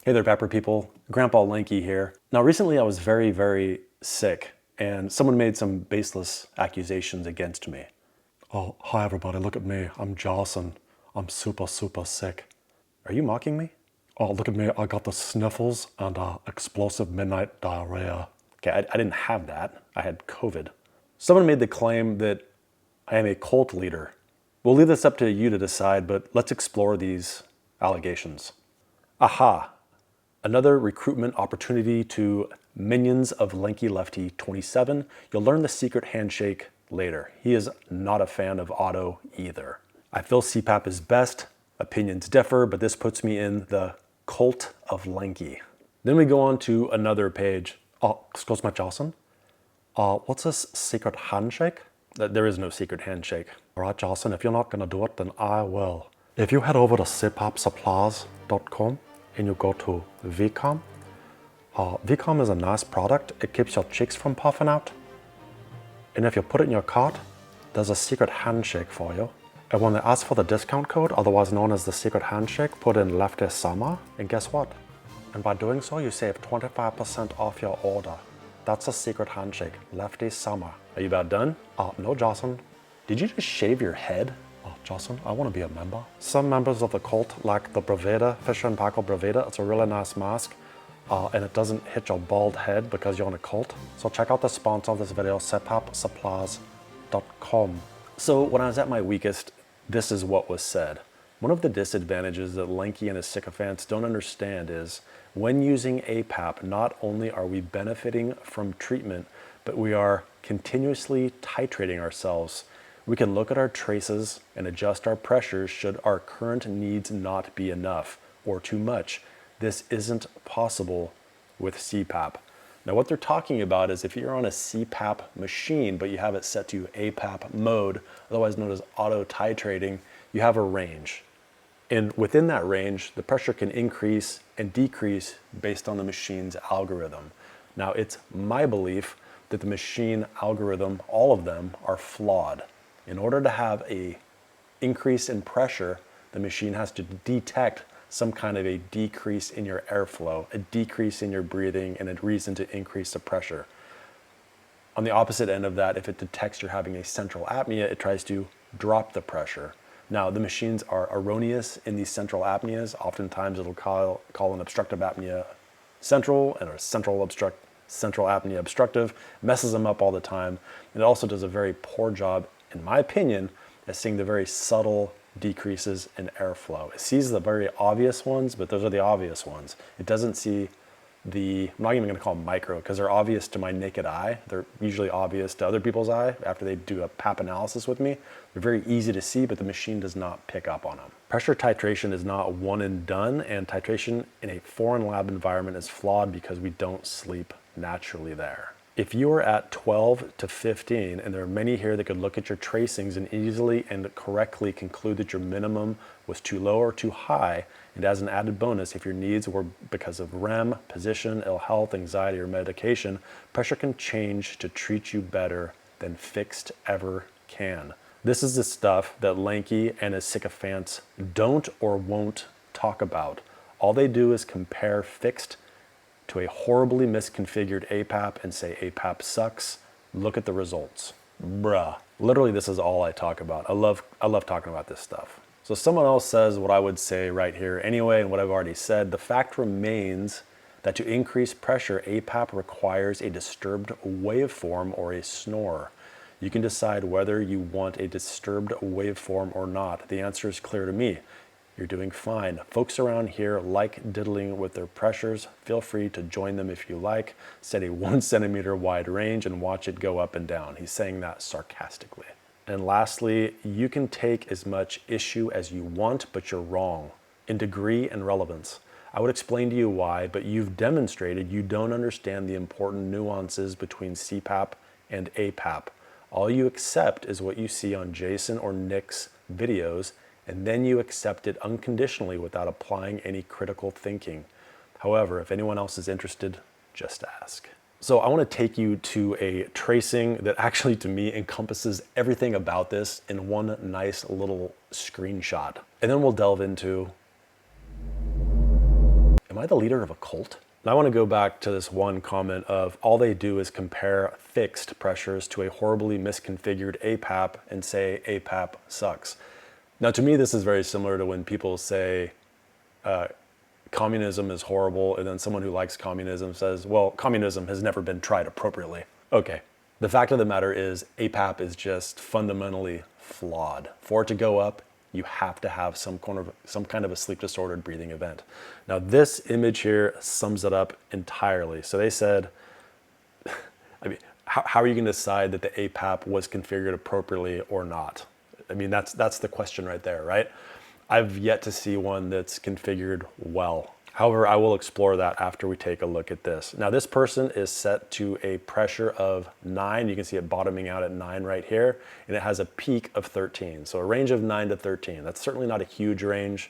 Hey there, Pepper people. Grandpa Lanky here. Now, recently I was very, very sick, and someone made some baseless accusations against me. Oh, hi everybody, look at me. I'm Jocelyn. I'm super, super sick. Are you mocking me? Oh, look at me. I got the sniffles and explosive midnight diarrhea. Okay, I didn't have that. I had COVID. Someone made the claim that I am a cult leader. We'll leave this up to you to decide, but let's explore these allegations. Aha! Another recruitment opportunity to minions of Lanky Lefty 27. You'll learn the secret handshake later. He is not a fan of auto either. I feel CPAP is best. Opinions differ, but this puts me in the cult of Lanky. Then we go on to another page. Oh, excuse me, Jocelyn. What's this secret handshake? There is no secret handshake. All right, Jocelyn, if you're not gonna do it, then I will. If you head over to cpapsupplies.com, and you go to VCOM. VCOM is a nice product. It keeps your cheeks from puffing out. And if you put it in your cart, there's a secret handshake for you. And when they ask for the discount code, otherwise known as the secret handshake, put in Lefty Summer, and guess what? And by doing so, you save 25% off your order. That's a secret handshake, Lefty Summer. Are you about done? No, Jocelyn. Did you just shave your head? Jocelyn, I want to be a member. Some members of the cult like the Braveda, Fisher & Paykel Braveda. It's a really nice mask, and it doesn't hit your bald head because you're in a cult. So check out the sponsor of this video, cpapsupplies.com. So when I was at my weakest, this is what was said. One of the disadvantages that Lanky and his sycophants don't understand is when using APAP, not only are we benefiting from treatment, but we are continuously titrating ourselves. We can look at our traces and adjust our pressures should our current needs not be enough or too much. This isn't possible with CPAP. Now what they're talking about is if you're on a CPAP machine, but you have it set to APAP mode, otherwise known as auto titrating, you have a range. And within that range, the pressure can increase and decrease based on the machine's algorithm. Now it's my belief that the machine algorithm, all of them, are flawed. In order to have an increase in pressure, the machine has to detect some kind of a decrease in your airflow, a decrease in your breathing, and a reason to increase the pressure. On the opposite end of that, if it detects you're having a central apnea, it tries to drop the pressure. Now, the machines are erroneous in these central apneas. Oftentimes, it'll call an obstructive apnea central and a central apnea obstructive, messes them up all the time. And it also does a very poor job, in my opinion, at seeing the very subtle decreases in airflow. It sees the very obvious ones, but those are the obvious ones. It doesn't see I'm not even gonna call them micro, because they're obvious to my naked eye. They're usually obvious to other people's eye after they do a PAP analysis with me. They're very easy to see, but the machine does not pick up on them. Pressure titration is not one and done, and titration in a foreign lab environment is flawed because we don't sleep naturally there. If you are at 12 to 15, and there are many here that could look at your tracings and easily and correctly conclude that your minimum was too low or too high, and as an added bonus, if your needs were because of REM, position, ill health, anxiety, or medication, pressure can change to treat you better than fixed ever can. This is the stuff that Lanky and his sycophants don't or won't talk about. All they do is compare fixed to a horribly misconfigured APAP and say APAP sucks. Look at the results. Bruh. Literally, this is all I talk about. I love talking about this stuff. So someone else says what I would say right here anyway, and what I've already said. The fact remains that to increase pressure, APAP requires a disturbed waveform or a snore. You can decide whether you want a disturbed waveform or not. The answer is clear to me. You're doing fine. Folks around here like diddling with their pressures. Feel free to join them if you like. Set a 1 centimeter wide range and watch it go up and down. He's saying that sarcastically. And lastly, you can take as much issue as you want, but you're wrong in degree and relevance. I would explain to you why, but you've demonstrated you don't understand the important nuances between CPAP and APAP. All you accept is what you see on Jason or Nick's videos, and then you accept it unconditionally without applying any critical thinking. However, if anyone else is interested, just ask. So I want to take you to a tracing that actually to me encompasses everything about this in one nice little screenshot. And then we'll delve into Am I the leader of a cult? And I want to go back to this one comment of all they do is compare fixed pressures to a horribly misconfigured APAP and say APAP sucks. Now, to me, this is very similar to when people say communism is horrible, and then someone who likes communism says, well, communism has never been tried appropriately. Okay, the fact of the matter is APAP is just fundamentally flawed. For it to go up, you have to have some kind of a sleep disordered breathing event. Now, this image here sums it up entirely. So they said, I mean, how are you going to decide that the APAP was configured appropriately or not? I mean, that's the question right there, right? I've yet to see one that's configured well. However, I will explore that after we take a look at this. Now, this person is set to a pressure of 9. You can see it bottoming out at 9 right here, and it has a peak of 13. So a range of 9 to 13. That's certainly not a huge range.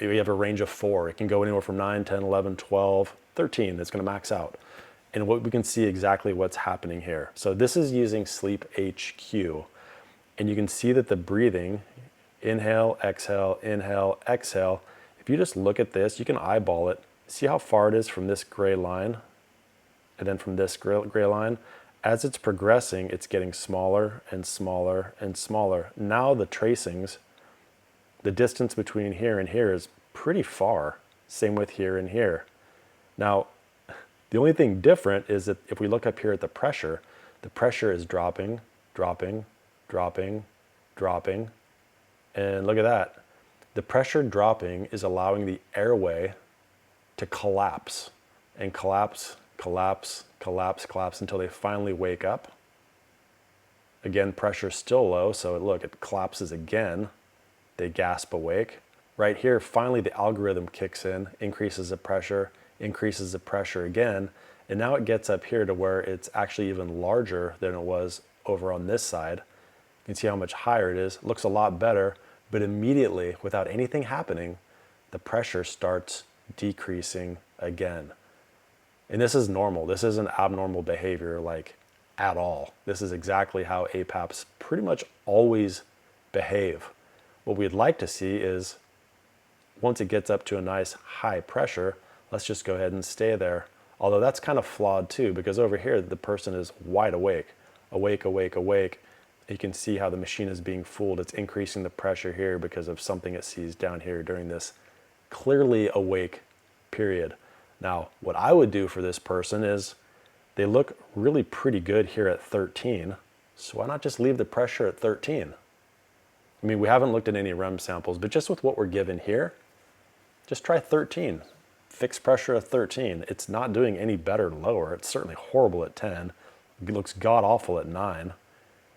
We have a range of 4. It can go anywhere from 9, 10, 11, 12, 13. It's going to max out. And what we can see exactly what's happening here. So this is using Sleep HQ, and you can see that the breathing, inhale, exhale, exhale. If you just look at this, you can eyeball it. See how far it is from this gray line and then from this gray line? As it's progressing, it's getting smaller and smaller and smaller. Now the tracings, the distance between here and here is pretty far. Same with here and here. Now, the only thing different is that if we look up here at the pressure is dropping, dropping, dropping, dropping. And look at that. The pressure dropping is allowing the airway to collapse and collapse, collapse, collapse, collapse until they finally wake up. Again, pressure's still low, so look, it collapses again. They gasp awake. Right here, finally the algorithm kicks in, increases the pressure again, and now it gets up here to where it's actually even larger than it was over on this side. You can see how much higher it is. It looks a lot better. But immediately, without anything happening, the pressure starts decreasing again. And this is normal. This isn't abnormal behavior like at all. This is exactly how APAPs pretty much always behave. What we'd like to see is once it gets up to a nice high pressure, let's just go ahead and stay there. Although that's kind of flawed too, because over here, the person is wide awake, awake, awake, awake. You can see how the machine is being fooled. It's increasing the pressure here because of something it sees down here during this clearly awake period. Now, what I would do for this person is they look really pretty good here at 13. So why not just leave the pressure at 13? I mean, we haven't looked at any REM samples, but just with what we're given here, just try 13. Fixed pressure at 13. It's not doing any better lower. It's certainly horrible at 10. It looks god awful at 9.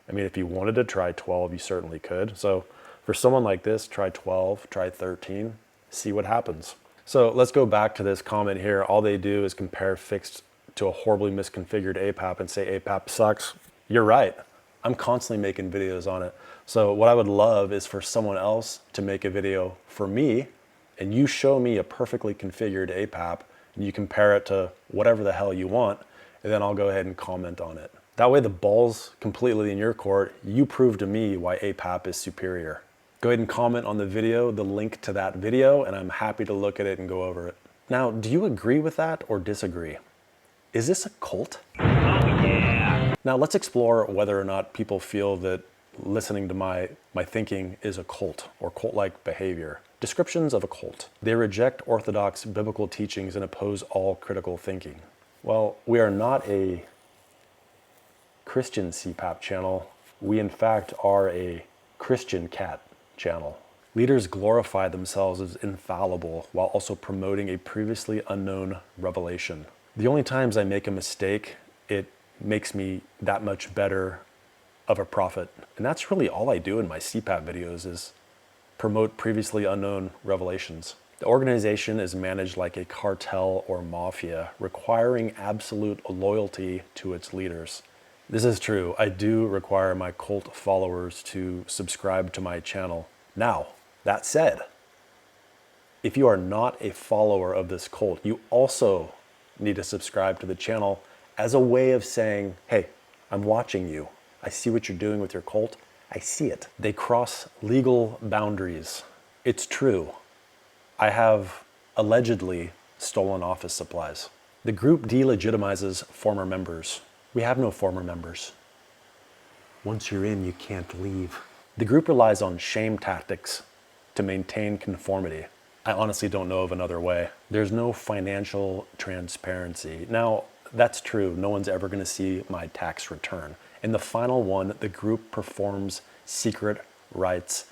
I mean, if you wanted to try 12, you certainly could. So for someone like this, try 12, try 13, see what happens. So let's go back to this comment here. All they do is compare fixed to a horribly misconfigured APAP and say APAP sucks. You're right. I'm constantly making videos on it. So what I would love is for someone else to make a video for me, and you show me a perfectly configured APAP, and you compare it to whatever the hell you want, and then I'll go ahead and comment on it. That way the ball's completely in your court. You prove to me why APAP is superior. Go ahead and comment on the video, the link to that video, and I'm happy to look at it and go over it. Now, do you agree with that or disagree? Is this a cult? Oh yeah. Now let's explore whether or not people feel that listening to my thinking is a cult or cult-like behavior. Descriptions of a cult. They reject orthodox biblical teachings and oppose all critical thinking. Well, we are not a Christian CPAP channel. We in fact are a Christian cat channel. Leaders glorify themselves as infallible while also promoting a previously unknown revelation. The only times I make a mistake, it makes me that much better of a prophet. And that's really all I do in my CPAP videos is promote previously unknown revelations. The organization is managed like a cartel or mafia, requiring absolute loyalty to its leaders. This is true. I do require my cult followers to subscribe to my channel. Now, that said, if you are not a follower of this cult, you also need to subscribe to the channel as a way of saying, hey, I'm watching you. I see what you're doing with your cult. I see it. They cross legal boundaries. It's true. I have allegedly stolen office supplies. The group delegitimizes former members. We have no former members. Once you're in, you can't leave. The group relies on shame tactics to maintain conformity. I honestly don't know of another way. There's no financial transparency. Now, that's true. No one's ever going to see my tax return. In the final one, the group performs secret rites.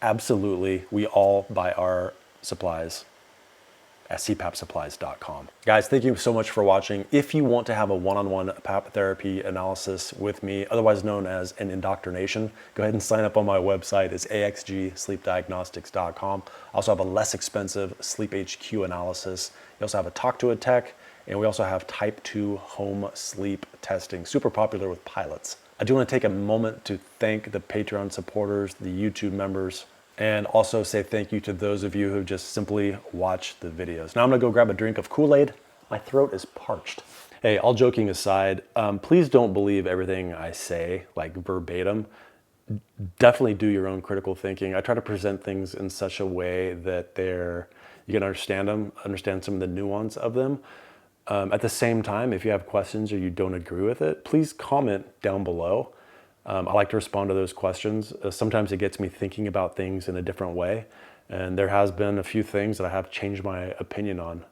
Absolutely, we all buy our supplies at cpapsupplies.com. Guys, thank you so much for watching. If you want to have a one-on-one PAP therapy analysis with me, otherwise known as an indoctrination, go ahead and sign up on my website. It's axgsleepdiagnostics.com. I also have a less expensive Sleep HQ analysis. You also have a Talk to a Tech, and we also have type 2 home sleep testing, super popular with pilots. I do want to take a moment to thank the Patreon supporters, the YouTube members, and also say thank you to those of you who just simply watch the videos. Now I'm gonna go grab a drink of Kool-Aid. My throat is parched. Hey, all joking aside, please don't believe everything I say, like verbatim. Definitely do your own critical thinking. I try to present things in such a way that you can understand them, understand some of the nuance of them. At the same time, if you have questions or you don't agree with it, please comment down below. I like to respond to those questions. Sometimes it gets me thinking about things in a different way. And there has been a few things that I have changed my opinion on.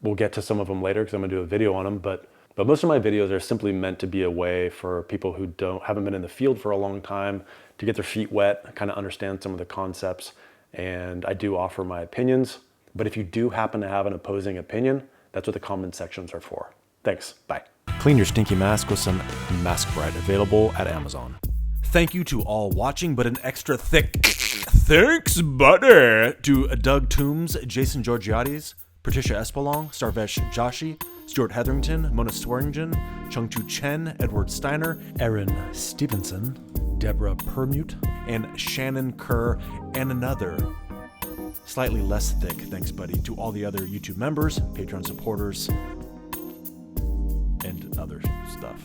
We'll get to some of them later because I'm gonna do a video on them. But most of my videos are simply meant to be a way for people who haven't been in the field for a long time to get their feet wet, kind of understand some of the concepts. And I do offer my opinions. But if you do happen to have an opposing opinion, that's what the comment sections are for. Thanks, bye. Clean your stinky mask with some Mask Bright, available at Amazon. Thank you to all watching, but an extra thick thanks, buddy, to Doug Toombs, Jason Georgiades, Patricia Espelong, Sarvesh Joshi, Stuart Hetherington, Mona Swearingen, Chungtu Chen, Edward Steiner, Erin Stevenson, Deborah Permute, and Shannon Kerr, and another slightly less thick thanks, buddy, to all the other YouTube members, Patreon supporters, and other stuff.